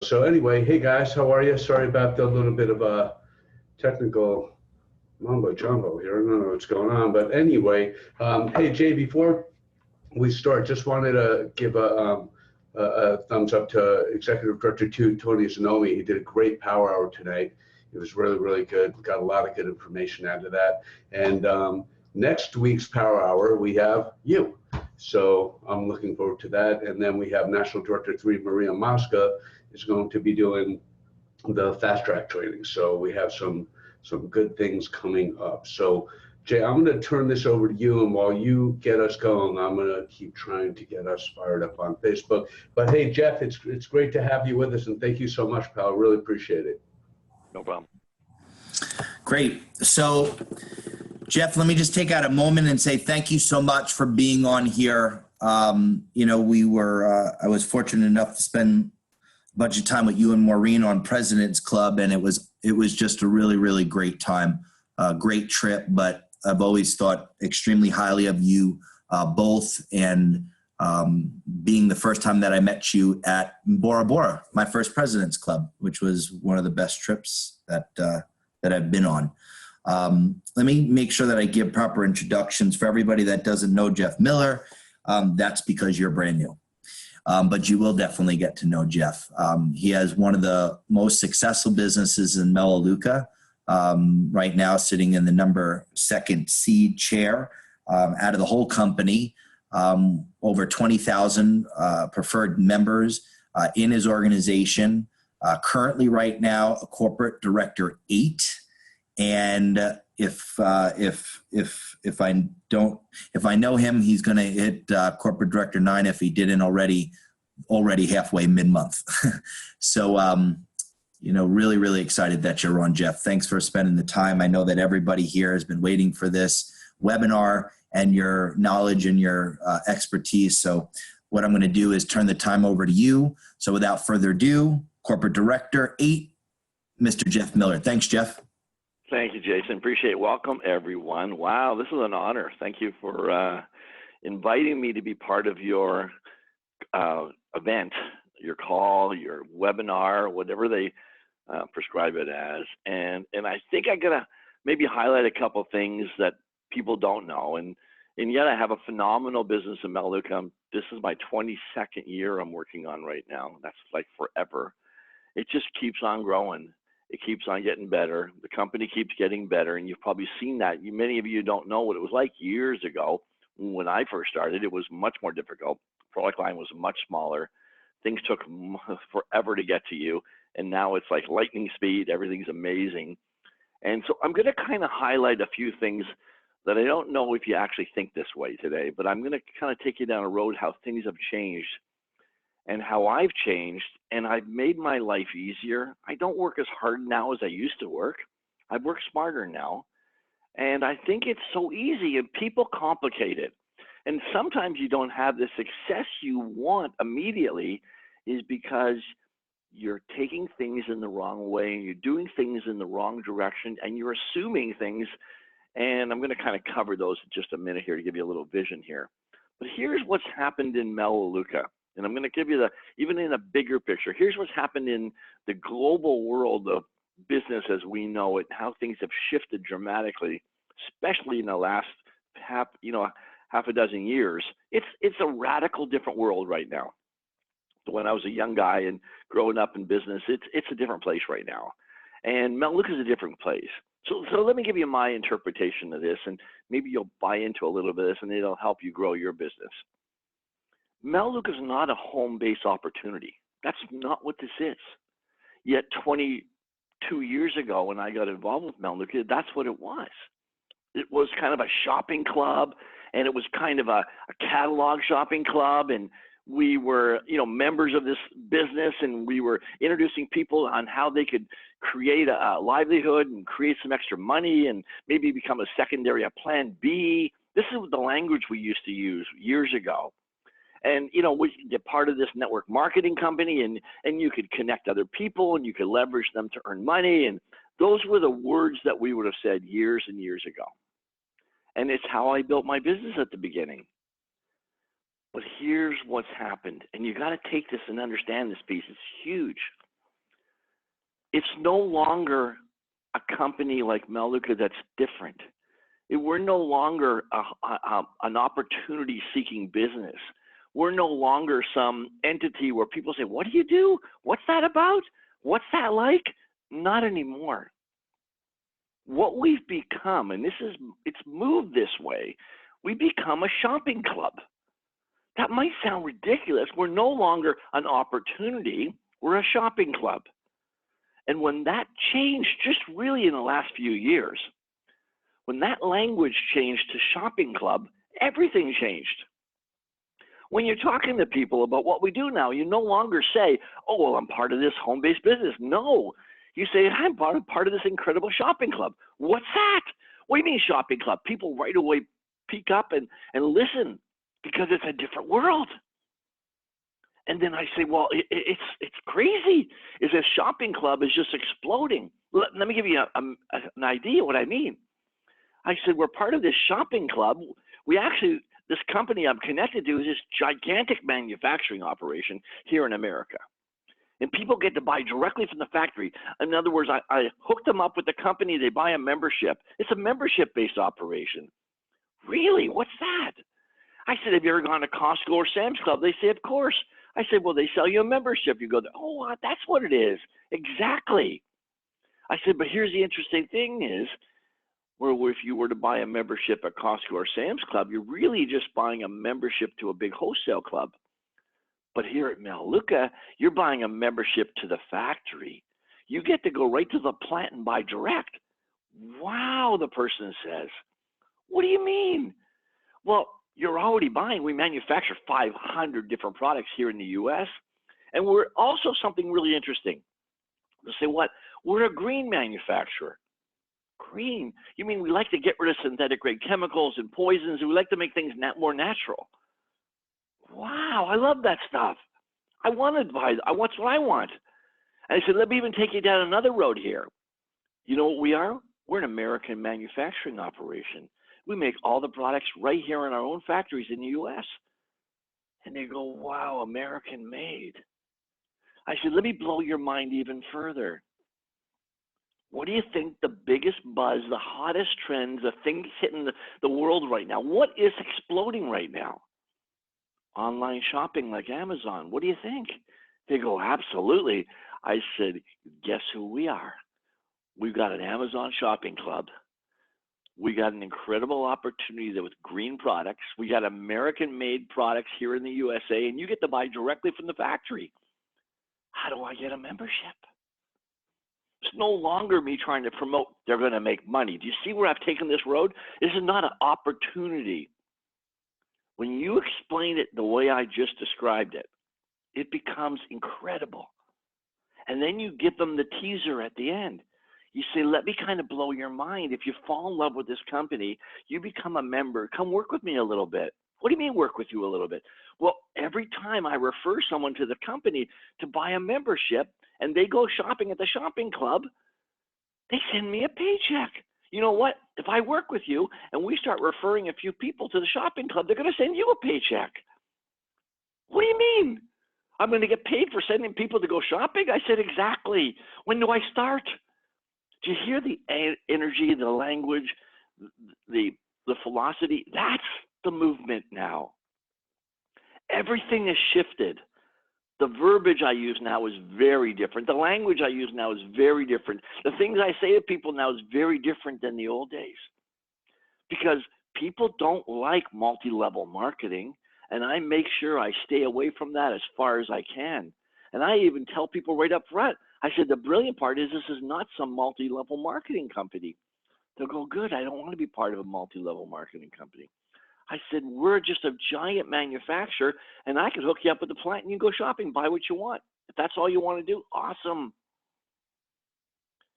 So anyway, hey guys, how are you? Sorry about the little bit of a technical mumbo jumbo here. I don't know what's going on, but anyway, hey Jay, before we start, just wanted to give a thumbs up to Executive Director 2, Tony Zanomi. He did a great power hour today. It was really, really good. We got a lot of good information out of that. And next week's power hour, we have you. So I'm looking forward to that. And then we have National Director 3, Maria Mosca, is going to be doing the fast track training. So we have some good things coming up. So Jay, I'm going to turn this over to you, and while you get us going, I'm going to keep trying to get us fired up on Facebook. But hey, Jeff, it's great to have you with us, and thank you so much, pal. Really appreciate it. No problem. Great. So, Jeff, let me just take out a moment and say thank you so much for being on here. You know, I was fortunate enough to spend a bunch of time with you and Maureen on President's Club, and it was just a really, really great time, great trip. But I've always thought extremely highly of you both, and being the first time that I met you at Bora Bora, my first President's Club, which was one of the best trips that I've been on. Let me make sure that I give proper introductions for everybody that doesn't know Jeff Miller. That's because you're brand new. But you will definitely get to know Jeff. He has one of the most successful businesses in Melaleuca, right now sitting in the number 2nd seed chair out of the whole company. Over 20,000 preferred members in his organization. Currently right now a corporate director 8. And if I know him, he's going to hit corporate director 9 if he didn't already halfway mid-month. So, you know, really, really excited that you're on, Jeff. Thanks for spending the time. I know that everybody here has been waiting for this webinar and your knowledge and your expertise. So what I'm going to do is turn the time over to you. So without further ado, corporate director 8, Mr. Jeff Miller. Thanks, Jeff. Thank you, Jason. Appreciate it. Welcome, everyone. Wow, this is an honor. Thank you for inviting me to be part of your event, your call, your webinar, whatever they prescribe it as. And I think I gotta maybe highlight a couple things that people don't know. And yet I have a phenomenal business in Melaleuca. This is my 22nd year I'm working on right now. That's like forever. It just keeps on growing. It keeps on getting better. The company keeps getting better, and you've probably seen that. Many of you don't know what it was like years ago when I first started. It was much more difficult. Product line was much smaller. Things took forever to get to you, and now it's like lightning speed. Everything's amazing. And so I'm going to kind of highlight a few things that I don't know if you actually think this way today, but I'm going to kind of take you down a road how things have changed and how I've changed, and I've made my life easier. I don't work as hard now as I used to work. I work smarter now, and I think it's so easy, and people complicate it. And sometimes you don't have the success you want immediately is because you're taking things in the wrong way, and you're doing things in the wrong direction, and you're assuming things. And I'm going to kind of cover those in just a minute here to give you a little vision here. But here's what's happened in Melaleuca. And I'm going to give you even in a bigger picture, here's what's happened in the global world of business as we know it, how things have shifted dramatically, especially in the last half a dozen years. It's a radical different world right now. When I was a young guy and growing up in business, it's a different place right now. And Melaleuca is a different place. So let me give you my interpretation of this, and maybe you'll buy into a little bit of this, and it'll help you grow your business. Melaleuca is not a home-based opportunity. That's not what this is. Yet 22 years ago when I got involved with Melaleuca, that's what it was. It was kind of a shopping club, and it was kind of a catalog shopping club, and we were, members of this business, and we were introducing people on how they could create a livelihood and create some extra money and maybe become a secondary, a plan B. This is the language we used to use years ago. And, we could get part of this network marketing company, and you could connect other people, and you could leverage them to earn money. And those were the words that we would have said years and years ago. And it's how I built my business at the beginning. But here's what's happened. And you got to take this and understand this piece. It's huge. it's no longer a company like Meluka that's different. We're no longer an opportunity-seeking business. We're no longer some entity where people say, what do you do? What's that about? What's that like? Not anymore. What we've become, and it's moved this way, we become a shopping club. That might sound ridiculous. We're no longer an opportunity. We're a shopping club. And when that changed, just really in the last few years, when that language changed to shopping club, everything changed. When you're talking to people about what we do now, you no longer say, oh, well, I'm part of this home-based business. No, you say, I'm part of this incredible shopping club. What's that? What do you mean shopping club? People right away peek up and listen because it's a different world. And then I say, well, it's crazy. Is this shopping club is just exploding. Let me give you an idea what I mean. I said, we're part of this shopping club. This company I'm connected to is this gigantic manufacturing operation here in America. And people get to buy directly from the factory. In other words, I hook them up with the company, they buy a membership. It's a membership-based operation. Really, what's that? I said, have you ever gone to Costco or Sam's Club? They say, of course. I said, well, they sell you a membership. You go, oh, that's what it is. Exactly. I said, but here's the interesting thing is, where if you were to buy a membership at Costco or Sam's Club, you're really just buying a membership to a big wholesale club. But here at Meluka, you're buying a membership to the factory. You get to go right to the plant and buy direct. Wow, the person says. What do you mean? Well, you're already buying. We manufacture 500 different products here in the U.S. And we're also something really interesting. They say, what? We're a green manufacturer. Green? You mean we like to get rid of synthetic grade chemicals and poisons, and we like to make things more natural. Wow, I love that stuff. I want to buy, that's what I want. And I said, let me even take you down another road here. You know what we are? We're an American manufacturing operation. We make all the products right here in our own factories in the U.S. And they go, wow, American made. I said, let me blow your mind even further. What do you think the biggest buzz, the hottest trends, the things hitting the world right now? What is exploding right now? Online shopping like Amazon. What do you think? They go, absolutely. I said, guess who we are? We've got an Amazon shopping club. We got an incredible opportunity there with green products. We got American-made products here in the USA, and you get to buy directly from the factory. How do I get a membership? It's no longer me trying to promote they're going to make money. Do you see where I've taken this road? This is not an opportunity. When you explain it the way I just described it, it becomes incredible. And then you give them the teaser at the end. You say, let me kind of blow your mind. If you fall in love with this company, you become a member. Come work with me a little bit. What do you mean work with you a little bit? Well, every time I refer someone to the company to buy a membership and they go shopping at the shopping club, they send me a paycheck. You know what? If I work with you and we start referring a few people to the shopping club, they're going to send you a paycheck. What do you mean? I'm going to get paid for sending people to go shopping? I said, exactly. When do I start? Do you hear the energy, the language, the philosophy? That's the movement now. Everything has shifted. The verbiage I use now is very different. The language I use now is very different. The things I say to people now is very different than the old days. Because people don't like multi-level marketing, and I make sure I stay away from that as far as I can. And I even tell people right up front, I said, the brilliant part is this is not some multi-level marketing company. They'll go, good, I don't want to be part of a multi-level marketing company. I said, we're just a giant manufacturer, and I could hook you up with the plant, and you can go shopping, buy what you want. If that's all you want to do, awesome.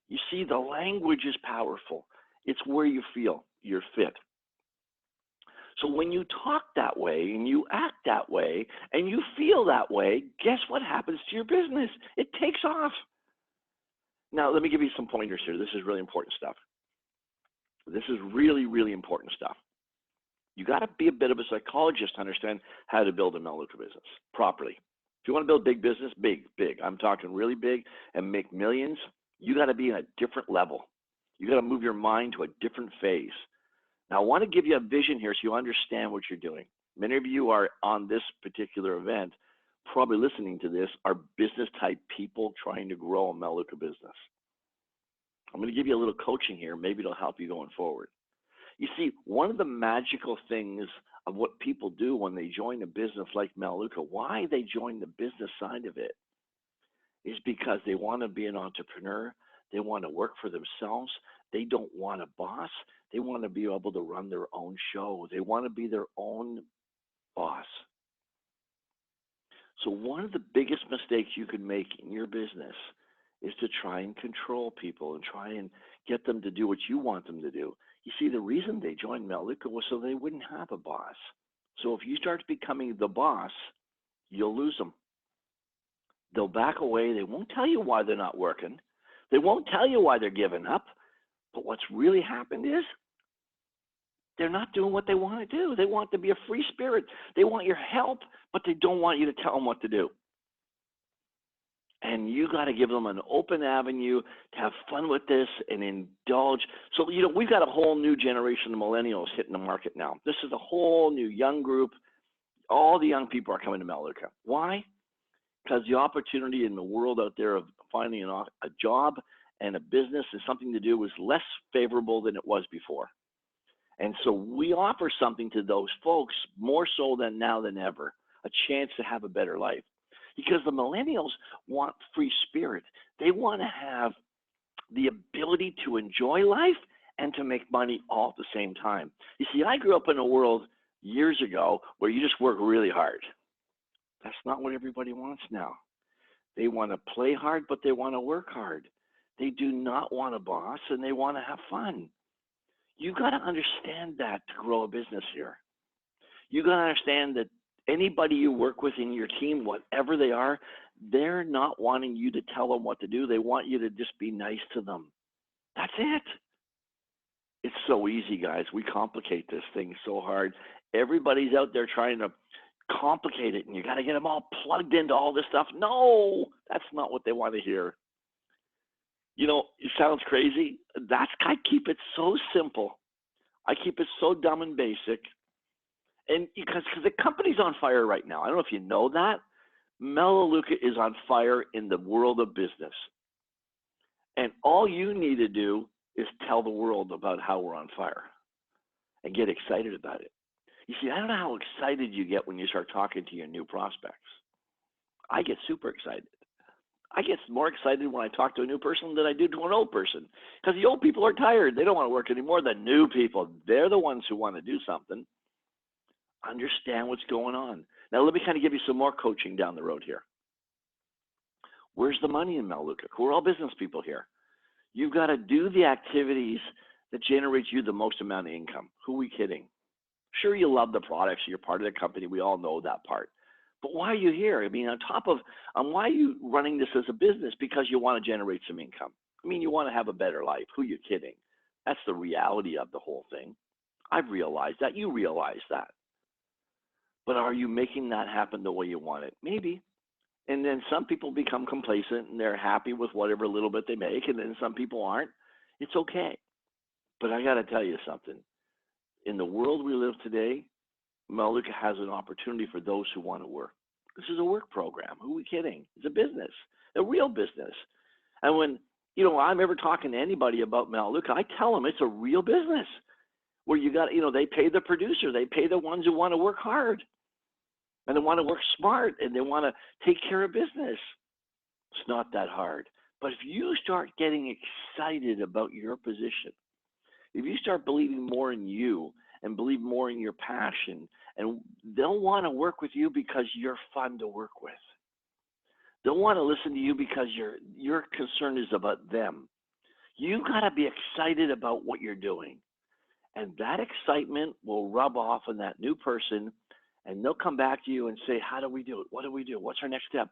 You see, the language is powerful. It's where you feel you're fit. So when you talk that way, and you act that way, and you feel that way, guess what happens to your business? It takes off. Now, let me give you some pointers here. This is really important stuff. This is really, really important stuff. You got to be a bit of a psychologist to understand how to build a Meluka business properly. If you want to build big business, big. I'm talking really big and make millions, You got to be in a different level. You got to move your mind to a different phase. Now, I want to give you a vision here so you understand what you're doing. Many of you are on this particular event, probably listening to this, are business type people trying to grow a Melaleuca business. I'm going to give you a little coaching here. Maybe it'll help you going forward. You see, one of the magical things of what people do when they join a business like Melaleuca, why they join the business side of it, is because they want to be an entrepreneur. They want to work for themselves. They don't want a boss. They want to be able to run their own show. They want to be their own boss. So one of the biggest mistakes you could make in your business is to try and control people and try and get them to do what you want them to do. You see, the reason they joined Melaleuca was so they wouldn't have a boss. So if you start becoming the boss, you'll lose them. They'll back away. They won't tell you why they're not working. They won't tell you why they're giving up. But what's really happened is they're not doing what they want to do. They want to be a free spirit. They want your help, but they don't want you to tell them what to do. And you got to give them an open avenue to have fun with this and indulge. So, we've got a whole new generation of millennials hitting the market now. This is a whole new young group. All the young people are coming to Melaleuca. Why? Because the opportunity in the world out there of finding a job and a business and something to do is less favorable than it was before. And so we offer something to those folks more so than now than ever, a chance to have a better life. Because the millennials want free spirit. They want to have the ability to enjoy life and to make money all at the same time. You see, I grew up in a world years ago where you just work really hard. That's not what everybody wants now. They want to play hard, but they want to work hard. They do not want a boss, and they want to have fun. You got to understand that to grow a business here. You got to understand that anybody you work with in your team, whatever they are, they're not wanting you to tell them what to do. They want you to just be nice to them. That's it. It's so easy, guys. We complicate this thing so hard. Everybody's out there trying to complicate it, and you got to get them all plugged into all this stuff. No, that's not what they want to hear. It sounds crazy. I keep it so simple. I keep it so dumb and basic. And because the company's on fire right now. I don't know if you know that. Melaleuca is on fire in the world of business. And all you need to do is tell the world about how we're on fire and get excited about it. You see, I don't know how excited you get when you start talking to your new prospects. I get super excited. I get more excited when I talk to a new person than I do to an old person, because the old people are tired. They don't want to work anymore. The new people, they're the ones who want to do something. Understand what's going on. Now, let me kind of give you some more coaching down the road here. Where's the money in Melaleuca? We're all business people here. You've got to do the activities that generate you the most amount of income. Who are we kidding? Sure, you love the products. You're part of the company. We all know that part. But why are you here? I mean, why are you running this as a business? Because you want to generate some income. I mean, you want to have a better life. Who are you kidding? That's the reality of the whole thing. I've realized that. You realize that. But are you making that happen the way you want it? Maybe. And then some people become complacent and they're happy with whatever little bit they make. And then some people aren't. It's okay. But I got to tell you something. In the world we live today, Melaleuca has an opportunity for those who want to work. This is a work program. Who are we kidding? It's a business, a real business. And when I'm ever talking to anybody about Melaleuca, I tell them it's a real business where they pay the producer, they pay the ones who want to work hard, and they want to work smart, and they want to take care of business. It's not that hard. But if you start getting excited about your position, if you start believing more in you and believe more in your passion, and they'll want to work with you because you're fun to work with. They'll want to listen to you because your concern is about them. You got to be excited about what you're doing. And that excitement will rub off on that new person, and they'll come back to you and say, how do we do it? What do we do? What's our next step?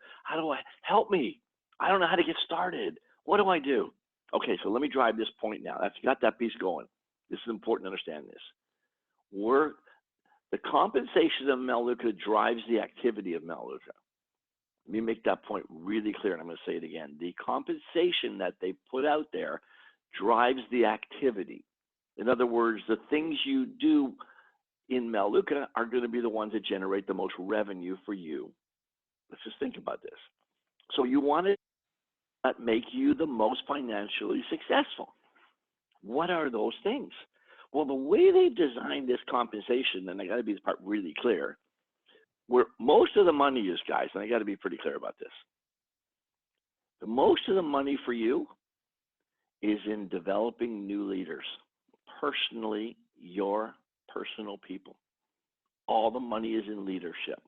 Help me? I don't know how to get started. What do I do? Okay, so let me drive this point now. That's got that piece going. This is important to understand this. The compensation of Melaleuca drives the activity of Melaleuca. Let me make that point really clear, and I'm going to say it again. The compensation that they put out there drives the activity. In other words, the things you do in Melaleuca are going to be the ones that generate the most revenue for you. Let's just think about this. So you want to make you the most financially successful. What are those things? Well, the way they've designed this compensation, and I got to be this part really clear, where most of the money is, guys, and I got to be pretty clear about this. The most of the money for you is in developing new leaders, personally, your personal people. All the money is in leadership.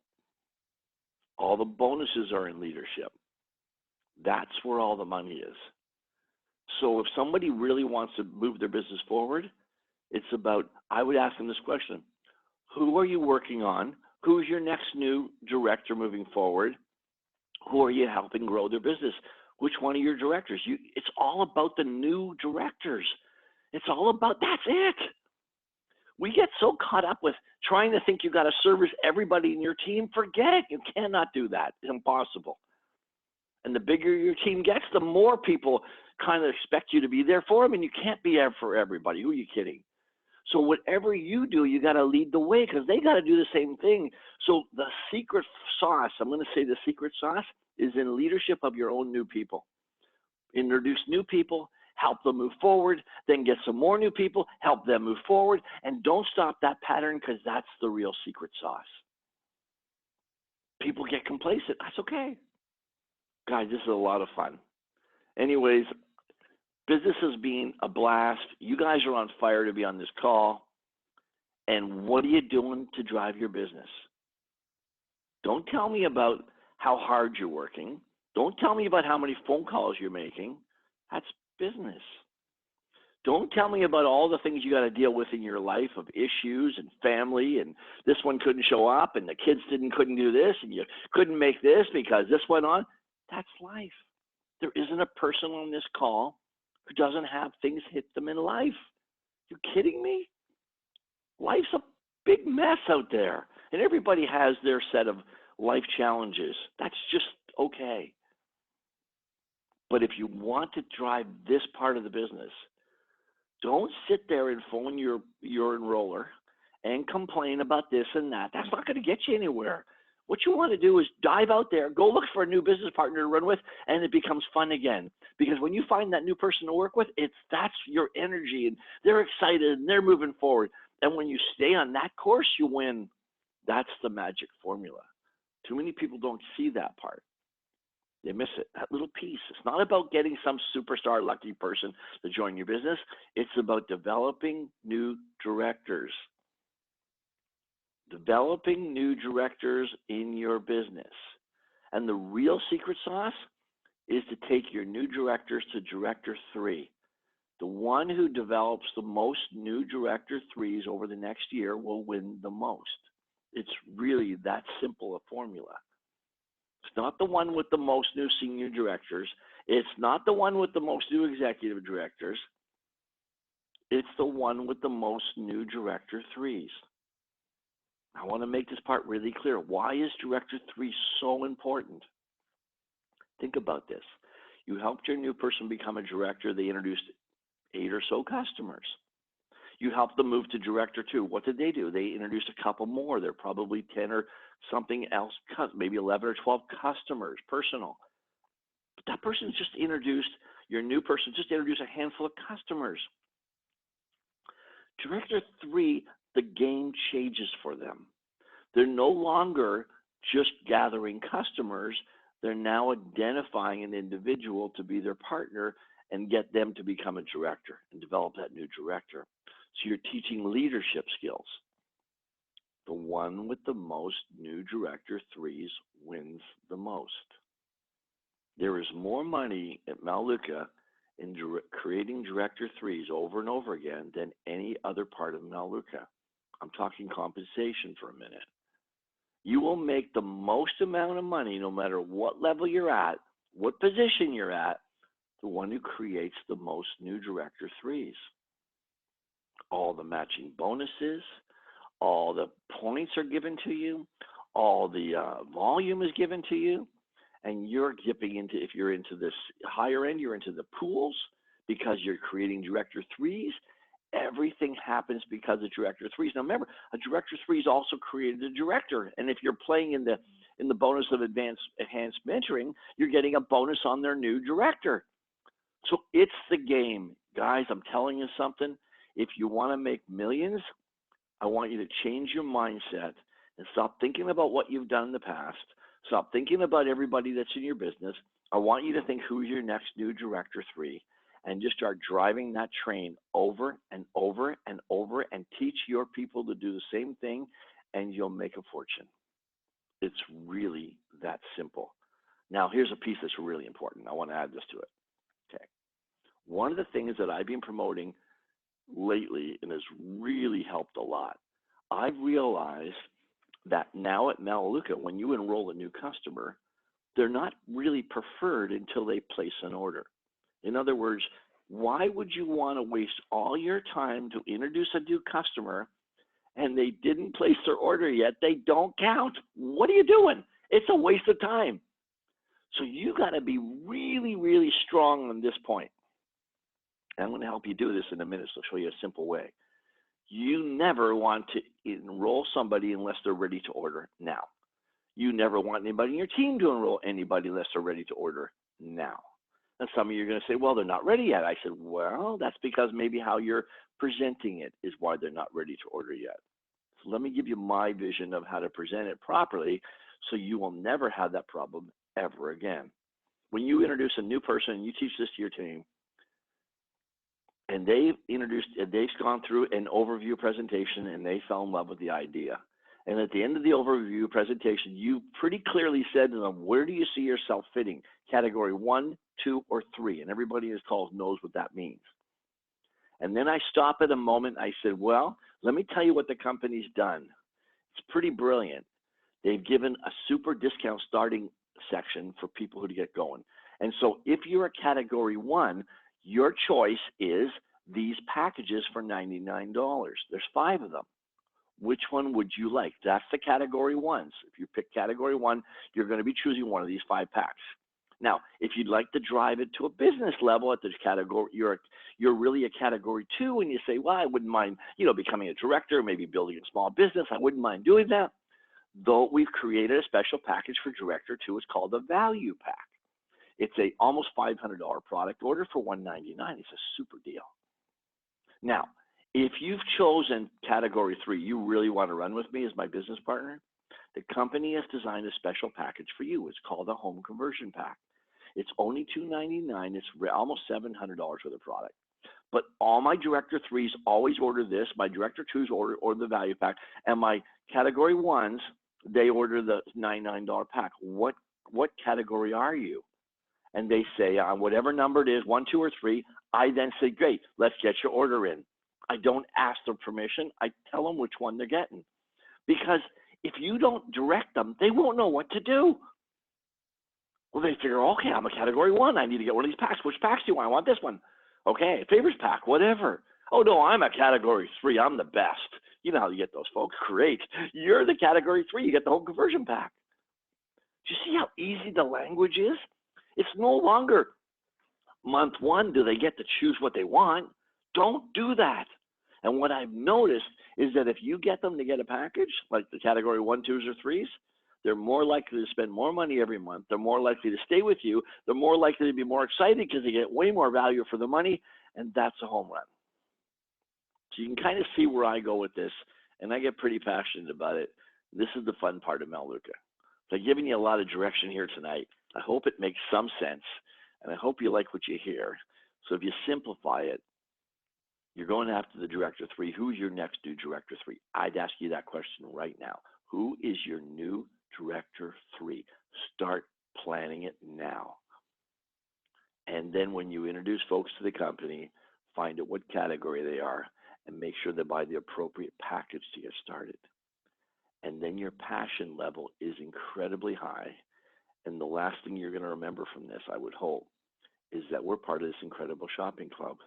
All the bonuses are in leadership. That's where all the money is. So if somebody really wants to move their business forward, it's about, I would ask them this question: who are you working on? Who's your next new director moving forward? Who are you helping grow their business? Which one of your directors? It's all about the new directors. It's all about, that's it. We get so caught up with trying to think you got to service everybody in your team. Forget it. You cannot do that. It's impossible. And the bigger your team gets, the more people kind of expect you to be there for them, and you can't be there for everybody. Who are you kidding? So whatever you do, you got to lead the way, because they got to do the same thing. So the secret sauce, I'm going to say the secret sauce, is in leadership of your own new people. Introduce new people, help them move forward, then get some more new people, help them move forward, and don't stop that pattern, because that's the real secret sauce. People get complacent. That's okay. Guys, this is a lot of fun. Anyways, business has been a blast. You guys are on fire to be on this call. And what are you doing to drive your business? Don't tell me about how hard you're working. Don't tell me about how many phone calls you're making. That's business. Don't tell me about all the things you got to deal with in your life of issues and family, and this one couldn't show up, and the kids couldn't do this, and you couldn't make this because this went on. That's life. There isn't a person on this call who doesn't have things hit them in life. You kidding me? Life's a big mess out there, and everybody has their set of life challenges. That's just okay. But if you want to drive this part of the business, don't sit there and phone your enroller and complain about this and that. That's not going to get you anywhere. What you want to do is dive out there, go look for a new business partner to run with, and it becomes fun again. Because when you find that new person to work with, that's your energy, and they're excited, and they're moving forward. And when you stay on that course, you win. That's the magic formula. Too many people don't see that part. They miss it, that little piece. It's not about getting some superstar lucky person to join your business. It's about developing new directors. Developing new directors in your business. And the real secret sauce is to take your new directors to Director 3. The one who develops the most new Director 3s over the next year will win the most. It's really that simple a formula. It's not the one with the most new senior directors. It's not the one with the most new executive directors. It's the one with the most new Director 3s. I want to make this part really clear. Why is Director 3 so important? Think about this. You helped your new person become a director. They introduced 8 or so customers. You helped them move to Director 2. What did they do? They introduced a couple more. They're probably 10 or something else, maybe 11 or 12 customers, personal. But that person's just introduced, your new person just introduced a handful of customers. Director 3, the game changes for them. They're no longer just gathering customers. They're now identifying an individual to be their partner and get them to become a director and develop that new director. So you're teaching leadership skills. The one with the most new Director 3s wins the most. There is more money at Melaleuca in creating Director 3s over and over again than any other part of Melaleuca. I'm talking compensation for a minute. You will make the most amount of money no matter what level you're at, what position you're at, the one who creates the most new Director 3s. All the matching bonuses, all the points are given to you, all the volume is given to you, and you're dipping into, if you're into this higher end, you're into the pools because you're creating director threes. Everything happens because of director threes. Now remember, a director threes also created a director, and if you're playing in the bonus of enhanced mentoring, you're getting a bonus on their new director. So it's the game, guys. I'm telling you something. If you want to make millions, I want you to change your mindset and stop thinking about what you've done in the past. Stop thinking about everybody that's in your business. I want you to think who's your next new director three, and just start driving that train over and over and over, and teach your people to do the same thing, and you'll make a fortune. It's really that simple. Now, here's a piece that's really important. I want to add this to it. Okay. One of the things that I've been promoting lately and has really helped a lot, I've realized that now at Melaleuca, when you enroll a new customer, they're not really preferred until they place an order. In other words, why would you want to waste all your time to introduce a new customer and they didn't place their order yet? They don't count. What are you doing? It's a waste of time. So you got to be really, really strong on this point. And I'm going to help you do this in a minute, so I'll show you a simple way. You never want to enroll somebody unless they're ready to order now. You never want anybody in your team to enroll anybody unless they're ready to order now. And some of you are going to say, well, they're not ready yet. I said, well, that's because maybe how you're presenting it is why they're not ready to order yet. So let me give you my vision of how to present it properly so you will never have that problem ever again. When you introduce a new person and you teach this to your team, and they've gone through an overview presentation and they fell in love with the idea. And at the end of the overview presentation, you pretty clearly said to them, where do you see yourself fitting? Category 1, 2, or 3. And everybody in this call knows what that means. And then I stop at a moment. I said, well, let me tell you what the company's done. It's pretty brilliant. They've given a super discount starting section for people who to get going. And so if you're a category 1, your choice is these packages for $99. There's 5 of them. Which one would you like? That's the category 1s. If you pick category 1, you're going to be choosing one of these 5 packs. Now, if you'd like to drive it to a business level at this category, you're really a category 2, and you say, well, I wouldn't mind, becoming a director, maybe building a small business. I wouldn't mind doing that. Though we've created a special package for director 2. It's called the value pack. It's a almost $500 product order for $199. It's a super deal. Now, if you've chosen category 3, you really want to run with me as my business partner, the company has designed a special package for you. It's called a home conversion pack. It's only $299. It's almost $700 worth of product. But all my director 3s always order this. My director 2s order the value pack. And my category 1s, they order the $99 pack. What category are you? And they say, on whatever number it is, 1, 2, or 3, I then say, great, let's get your order in. I don't ask their permission. I tell them which one they're getting. Because if you don't direct them, they won't know what to do. Well, they figure, okay, I'm a category 1. I need to get one of these packs. Which packs do you want? I want this one. Okay, favorites pack, whatever. Oh, no, I'm a category 3. I'm the best. You know how you get those folks. Great. You're the category 3. You get the home conversion pack. Do you see how easy the language is? It's no longer month 1, do they get to choose what they want? Don't do that. And what I've noticed is that if you get them to get a package, like the category 1, 2s, or 3s, they're more likely to spend more money every month. They're more likely to stay with you. They're more likely to be more excited because they get way more value for the money, and that's a home run. So you can kind of see where I go with this, and I get pretty passionate about it. This is the fun part of Melaleuca. So I've given you a lot of direction here tonight. I hope it makes some sense, and I hope you like what you hear. So if you simplify it, you're going after the director 3. Who's your next new director 3? I'd ask you that question right now. Who is your new director 3? Start planning it now. And then when you introduce folks to the company, find out what category they are and make sure they buy the appropriate package to get started. And then your passion level is incredibly high. And the last thing you're going to remember from this, I would hope, is that we're part of this incredible shopping club.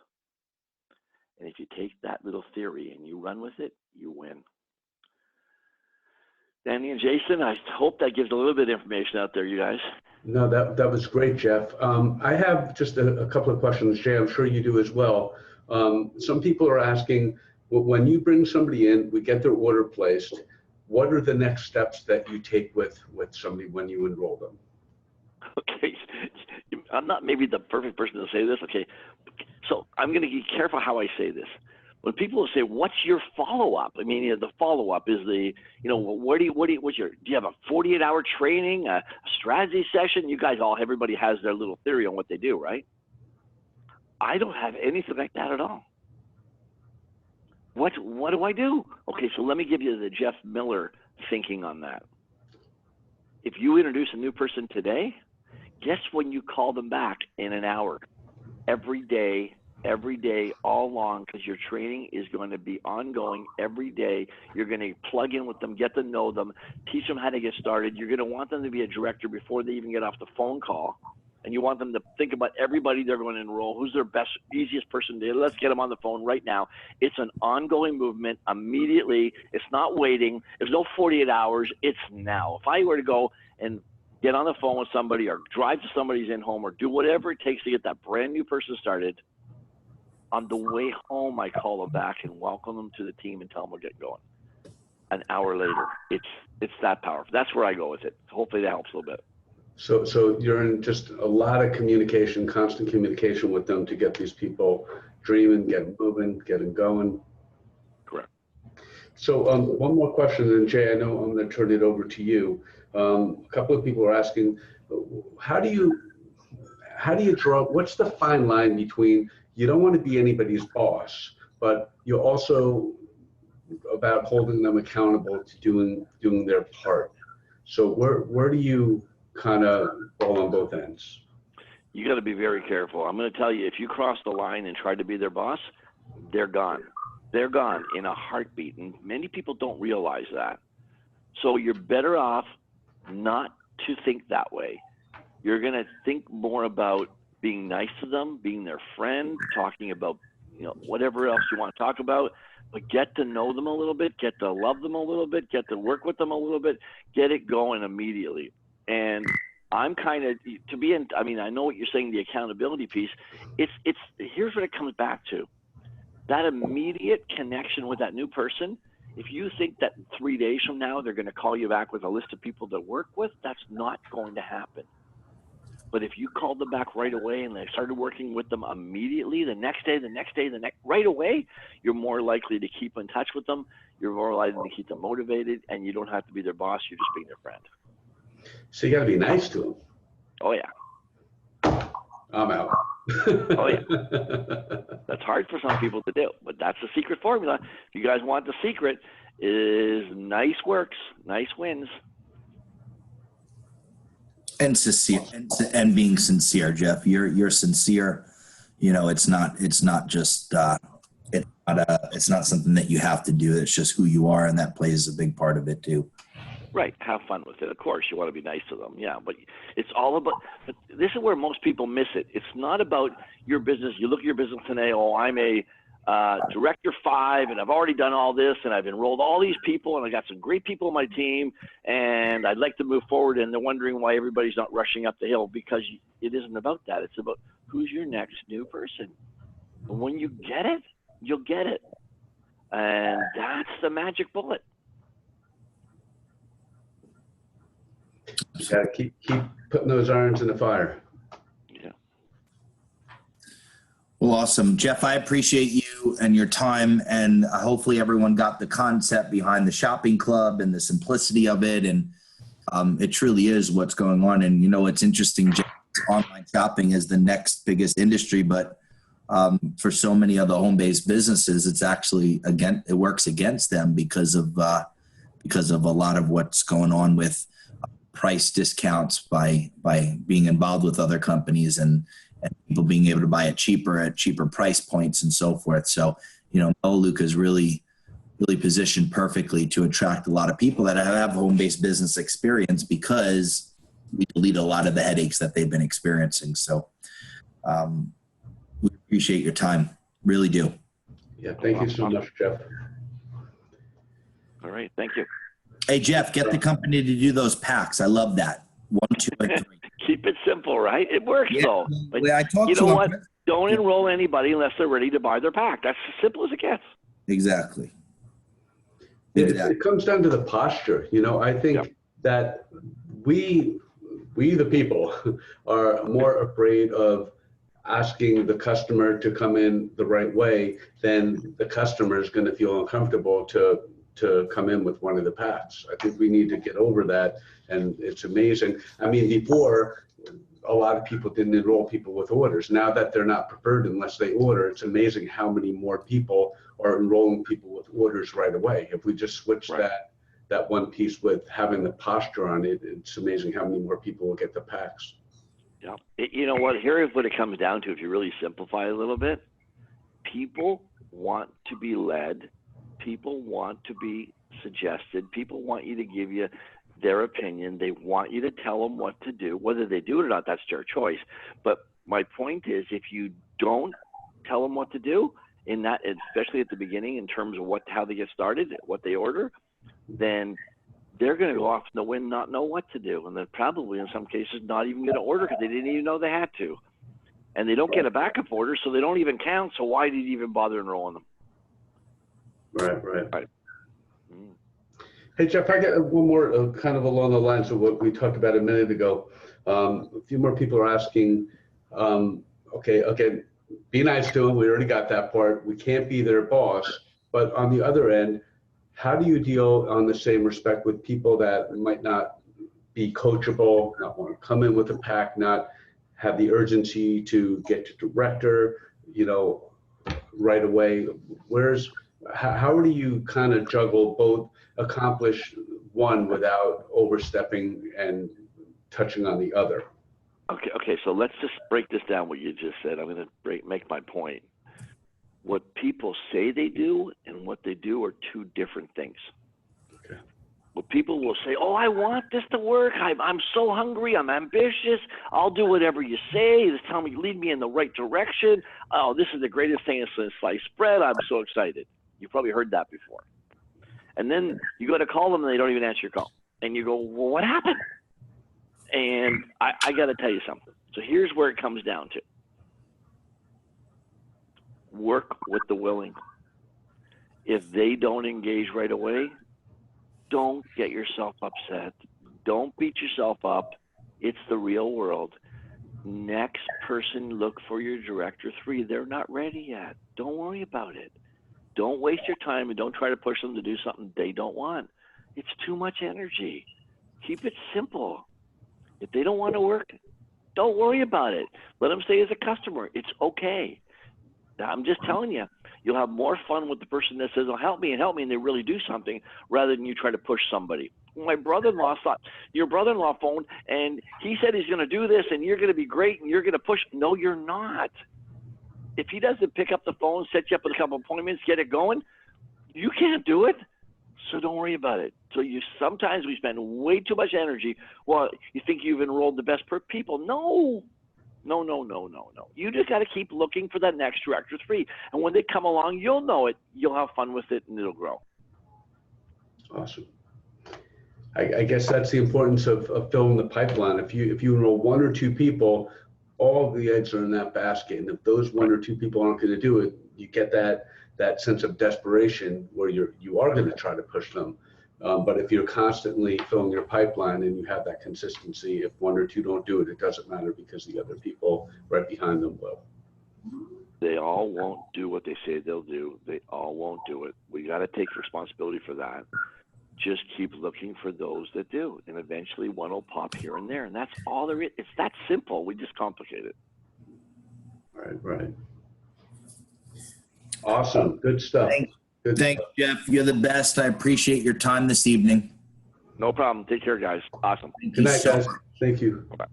And if you take that little theory and you run with it, you win. Danny and Jason, I hope that gives a little bit of information out there, you guys. No, that was great, Jeff. I have just a couple of questions, Jay. I'm sure you do as well. Some people are asking, when you bring somebody in, we get their order placed, what are the next steps that you take with somebody when you enroll them? Okay, I'm not maybe the perfect person to say this. Okay, so I'm going to be careful how I say this. When people say, "What's your follow-up?" I mean, the follow-up is do you have a 48-hour training, a strategy session? You guys everybody has their little theory on what they do, right? I don't have anything like that at all. What do I do? Okay, so let me give you the Jeff Miller thinking on that. If you introduce a new person today, guess when you call them back in an hour, every day, all along, because your training is going to be ongoing every day. You're going to plug in with them, get to know them, teach them how to get started. You're going to want them to be a director before they even get off the phone call. And you want them to think about everybody they're going to enroll, who's their best, easiest person to, let's get them on the phone right now. It's an ongoing movement immediately. It's not waiting. There's no 48 hours. It's now. If I were to go and get on the phone with somebody or drive to somebody's in-home or do whatever it takes to get that brand new person started, on the way home, I call them back and welcome them to the team and tell them we'll get going. An hour later, it's that powerful. That's where I go with it. Hopefully that helps a little bit. So you're in just a lot of communication, constant communication with them to get these people dreaming, getting moving, getting going. Correct. So one more question, and Jay, I know I'm going to turn it over to you. A couple of people are asking, how do you draw, what's the fine line between you don't want to be anybody's boss, but you're also about holding them accountable to doing their part. So where do you kind of fall on both ends? You got to be very careful. I'm going to tell you, if you cross the line and try to be their boss, they're gone. They're gone in a heartbeat. And many people don't realize that. So you're better off not to think that way. You're going to think more about being nice to them, being their friend, talking about, whatever else you want to talk about, but get to know them a little bit, get to love them a little bit, get to work with them a little bit, get it going immediately. And I'm kind of, I know what you're saying, the accountability piece. Here's what it comes back to. That immediate connection with that new person, if you think that 3 days from now they're going to call you back with a list of people to work with, that's not going to happen. But if you called them back right away and they started working with them immediately, the next day, right away, you're more likely to keep in touch with them. You're more likely to keep them motivated, and you don't have to be their boss. You're just being their friend. So you got to be nice to them. Oh, yeah. I'm out. Oh, yeah. That's hard for some people to do, but that's the secret formula. If you guys want the secret, is nice works, nice wins. And sincere, and being sincere, Jeff. You're sincere. It's not just it's not something that you have to do. It's just who you are, and that plays a big part of it too. Right. Have fun with it. Of course, you want to be nice to them. Yeah, but it's all about. But this is where most people miss it. It's not about your business. You look at your business today. Oh, I'm a Director 5, and I've already done all this, and I've enrolled all these people, and I got some great people on my team, and I'd like to move forward. And they're wondering why everybody's not rushing up the hill, because it isn't about that. It's about who's your next new person. And when you get it, you'll get it, and that's the magic bullet. You got to keep putting those irons in the fire. Yeah. Well, awesome. Jeff, I appreciate you and your time, and hopefully everyone got the concept behind the shopping club and the simplicity of it. And it truly is what's going on. And, it's interesting, Jeff, online shopping is the next biggest industry, but for so many other home-based businesses, it's actually, it works against them because of a lot of what's going on with price discounts by being involved with other companies and people being able to buy it cheaper at cheaper price points and so forth. So, Melaleuca is really positioned perfectly to attract a lot of people that have home-based business experience, because we delete a lot of the headaches that they've been experiencing. So we appreciate your time. Really do. Yeah. Thank you so much, Jeff. All right. Thank you. Hey, Jeff, get the company to do those packs. I love that. 1, 2, and 3. Keep it simple, right? It works though. But I talked you to know him. what? Don't enroll anybody unless they're ready to buy their pack. That's as simple as it gets. Exactly. It comes down to the posture. I think that we the people are more afraid of asking the customer to come in the right way than the customer is going to feel uncomfortable to come in with one of the packs. I think we need to get over that, and it's amazing. I mean, before, a lot of people didn't enroll people with orders. Now that they're not preferred unless they order, it's amazing how many more people are enrolling people with orders right away. If we just switch that one piece with having the posture on it, it's amazing how many more people will get the packs. Yeah. You know what? Here is what it comes down to. If you really simplify it a little bit, people want to be led. People want to be suggested. People want you to give you their opinion. They want you to tell them what to do. Whether they do it or not, that's their choice. But my point is, if you don't tell them what to do, in that, especially at the beginning, in terms of how they get started, what they order, then they're going to go off in the wind, not know what to do, and then probably in some cases not even going to order because they didn't even know they had to, and they don't get a backup order, so they don't even count. So why did you even bother enrolling them? Right. Hey, Jeff, I got one more kind of along the lines of what we talked about a minute ago. A few more people are asking, okay, be nice to them. We already got that part. We can't be their boss. But on the other end, how do you deal on the same respect with people that might not be coachable, not want to come in with a pack, not have the urgency to get to director, right away? How do you kind of juggle both, accomplish one without overstepping and touching on the other? Okay. So let's just break this down. What you just said. I'm going to make my point. What people say they do and what they do are two different things. Okay. What people will say, oh, I want this to work. I'm so hungry. I'm ambitious. I'll do whatever you say. Just tell me, lead me in the right direction. Oh, this is the greatest thing since sliced bread. I'm so excited. You've probably heard that before. And then you go to call them and they don't even answer your call. And you go, well, what happened? And I got to tell you something. So here's where it comes down to. Work with the willing. If they don't engage right away, don't get yourself upset. Don't beat yourself up. It's the real world. Next person, look for your director 3. They're not ready yet. Don't worry about it. Don't waste your time and don't try to push them to do something they don't want. It's too much energy. Keep it simple. If they don't want to work, don't worry about it. Let them stay as a customer. It's okay. I'm just telling you, you'll have more fun with the person that says, oh, help me, and they really do something rather than you try to push somebody. My brother-in-law thought, your brother-in-law phoned and he said he's going to do this and you're going to be great and you're going to push. No, you're not. If he doesn't pick up the phone, set you up with a couple appointments, get it going, you can't do it. So don't worry about it. So sometimes we spend way too much energy. Well, you think you've enrolled the best people. No. You just got to keep looking for that next director 3. And when they come along, you'll know it. You'll have fun with it and it'll grow. Awesome. I guess that's the importance of filling the pipeline. If you enroll 1 or 2 people, all the eggs are in that basket. And if those 1 or 2 people aren't going to do it, you get that sense of desperation where you are going to try to push them. But if you're constantly filling your pipeline and you have that consistency, if 1 or 2 don't do it, it doesn't matter because the other people right behind them will. They all won't do what they say they'll do. They all won't do it. We got to take responsibility for that. Just keep looking for those that do. And eventually one will pop here and there. And that's all there is. It's that simple. We just complicate it. Right. Awesome. Good stuff. Thanks, Jeff. You're the best. I appreciate your time this evening. No problem. Take care, guys. Awesome. Good night, guys. Thank you. Bye-bye.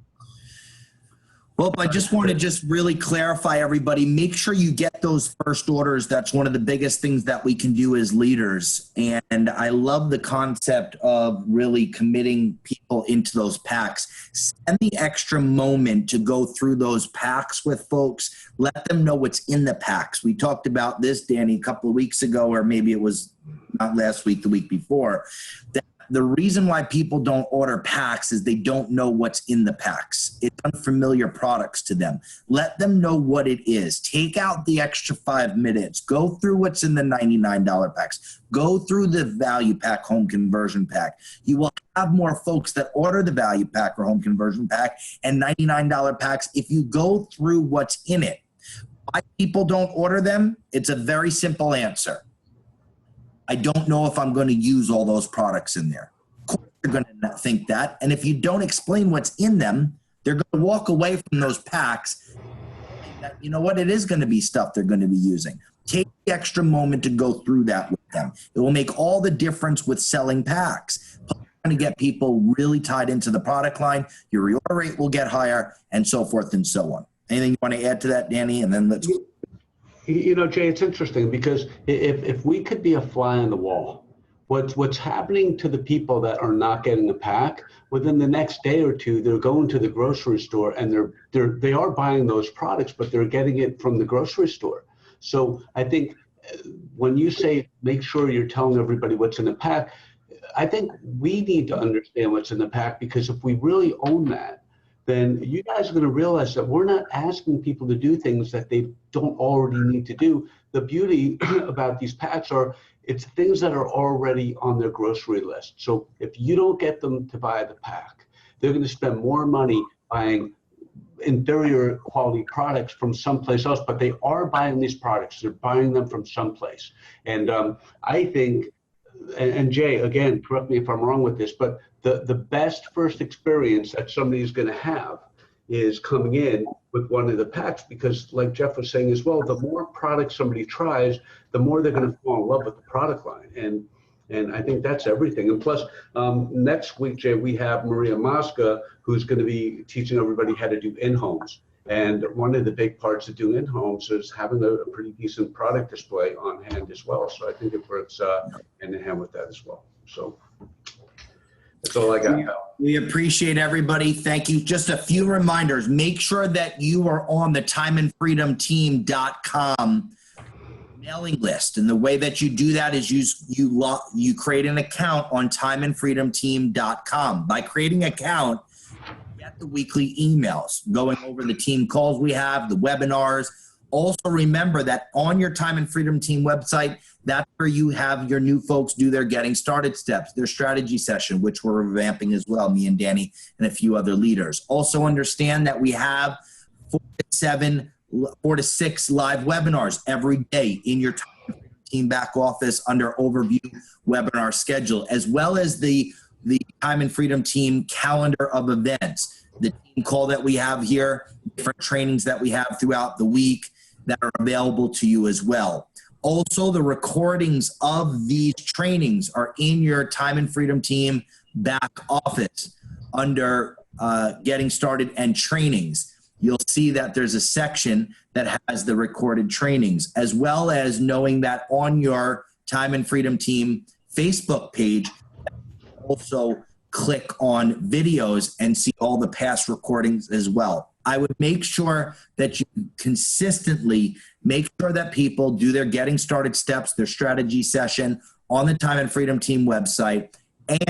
Well, I just want to really clarify, everybody, make sure you get those first orders. That's one of the biggest things that we can do as leaders. And I love the concept of really committing people into those packs. Spend the extra moment to go through those packs with folks. Let them know what's in the packs. We talked about this, Danny, a couple of weeks ago, or maybe it was not last week, the week before, that the reason why people don't order packs is they don't know what's in the packs. It's unfamiliar products to them. Let them know what it is. Take out the extra 5 minutes. Go through what's in the $99 packs. Go through the value pack, home conversion pack. You will have more folks that order the value pack or home conversion pack and $99 packs if you go through what's in it. Why people don't order them? It's a very simple answer. I don't know if I'm going to use all those products in there. Of course, they're going to think that. And if you don't explain what's in them, they're going to walk away from those packs. That, you know what? It is going to be stuff they're going to be using. Take the extra moment to go through that with them. It will make all the difference with selling packs. You're going to get people really tied into the product line. Your reorder rate will get higher, and so forth and so on. Anything you want to add to that, Danny? And then let's. You know, Jay, it's interesting because if we could be a fly on the wall, what's happening to the people that are not getting a pack, within the next day or two, they're going to the grocery store and they are buying those products, but they're getting it from the grocery store. So I think when you say make sure you're telling everybody what's in the pack, I think we need to understand what's in the pack, because if we really own that, then you guys are going to realize that we're not asking people to do things that they don't already need to do. The beauty about these packs are it's things that are already on their grocery list. So if you don't get them to buy the pack, they're going to spend more money buying inferior quality products from someplace else, but they are buying these products. They're buying them from someplace. And I think, and Jay, again, correct me if I'm wrong with this, but the best first experience that somebody's going to have is coming in with one of the packs, because like Jeff was saying as well, the more products somebody tries, the more they're going to fall in love with the product line. And I think that's everything. And plus, next week, Jay, we have Maria Mosca, who's going to be teaching everybody how to do in-homes. And one of the big parts of doing in-homes is having a pretty decent product display on hand as well. So I think it works hand in hand with that as well. So that's all I got. We appreciate everybody. Thank you. Just a few reminders. Make sure that you are on the timeandfreedomteam.com mailing list. And the way that you do that is you create an account on timeandfreedomteam.com. By creating an account, you get the weekly emails going over the team calls we have, the webinars. Also remember that on your Time and Freedom Team website, that's where you have your new folks do their getting started steps, their strategy session, which we're revamping as well, me and Danny and a few other leaders. Also understand that we have 4 to 6 live webinars every day in your Time and Freedom Team back office under overview webinar schedule, as well as the Time and Freedom Team calendar of events, the team call that we have here, different trainings that we have throughout the week that are available to you as well. Also, the recordings of these trainings are in your Time and Freedom Team back office under getting started and trainings. You'll see that there's a section that has the recorded trainings, as well as knowing that on your Time and Freedom Team Facebook page, also click on videos and see all the past recordings as well. I would make sure that you consistently make sure that people do their getting started steps, their strategy session on the Time and Freedom Team website,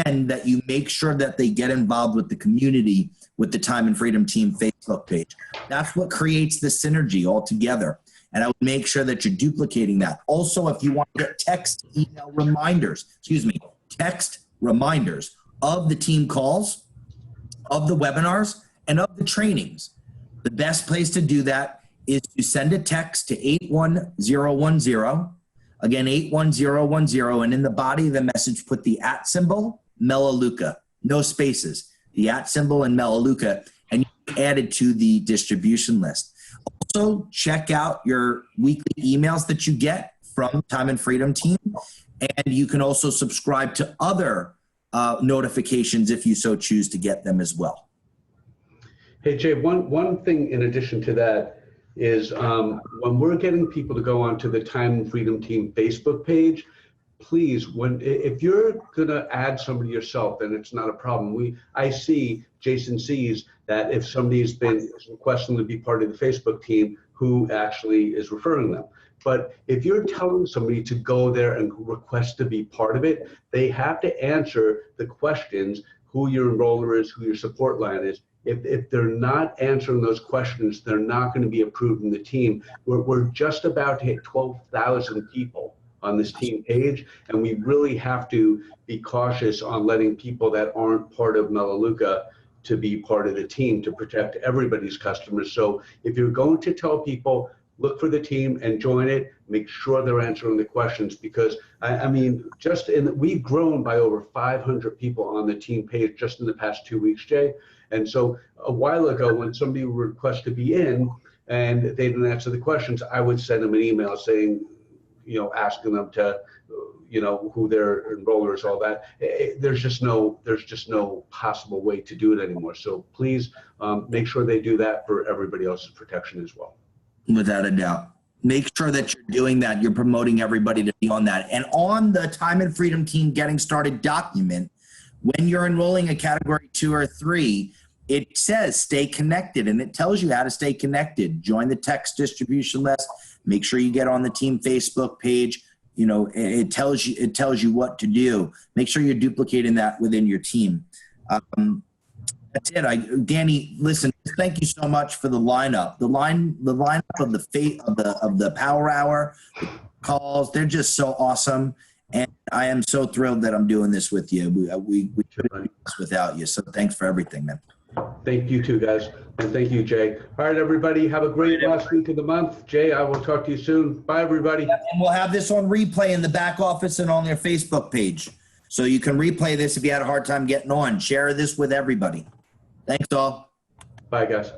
and that you make sure that they get involved with the community with the Time and Freedom Team Facebook page. That's what creates the synergy altogether. And I would make sure that you're duplicating that. Also, if you want to get text reminders of the team calls, of the webinars, and of the trainings, the best place to do that is to send a text to 81010. Again, 81010. And in the body of the message, put the @ symbol, Melaleuca. No spaces. The @ symbol and Melaleuca. And you add it to the distribution list. Also, check out your weekly emails that you get from Time and Freedom Team. And you can also subscribe to other notifications if you so choose to get them as well. Hey, Jay, one thing in addition to that is when we're getting people to go onto the Time and Freedom Team Facebook page, please, if you're going to add somebody yourself, then it's not a problem. Jason sees that if somebody's been requesting to be part of the Facebook team, who actually is referring them. But if you're telling somebody to go there and request to be part of it, they have to answer the questions, who your enroller is, who your support line is. If they're not answering those questions, they're not going to be approved in the team. We're just about to hit 12,000 people on this team page, and we really have to be cautious on letting people that aren't part of Melaleuca to be part of the team to protect everybody's customers. So if you're going to tell people, look for the team and join it, make sure they're answering the questions, because I mean, we've grown by over 500 people on the team page just in the past 2 weeks, Jay. And so a while ago, when somebody would request to be in and they didn't answer the questions, I would send them an email saying, asking them to, who their enroller is, all that. There's just no possible way to do it anymore. So please make sure they do that for everybody else's protection as well. Without a doubt. Make sure that you're doing that. You're promoting everybody to be on that. And on the Time and Freedom Team Getting Started document, when you're enrolling a category 2 or 3, it says stay connected, and it tells you how to stay connected. Join the text distribution list. Make sure you get on the team Facebook page. It tells you what to do. Make sure you're duplicating that within your team. That's it. Danny, listen, thank you so much for the lineup. The lineup of the Power Hour, the calls, they're just so awesome. And I am so thrilled that I'm doing this with you. We couldn't do this without you. So thanks for everything, man. Thank you too, guys. And thank you, Jay. All right, everybody, have a great last week of the month. Jay, I will talk to you soon. Bye, everybody. And we'll have this on replay in the back office and on their Facebook page. So you can replay this if you had a hard time getting on. Share this with everybody. Thanks all. Bye, guys.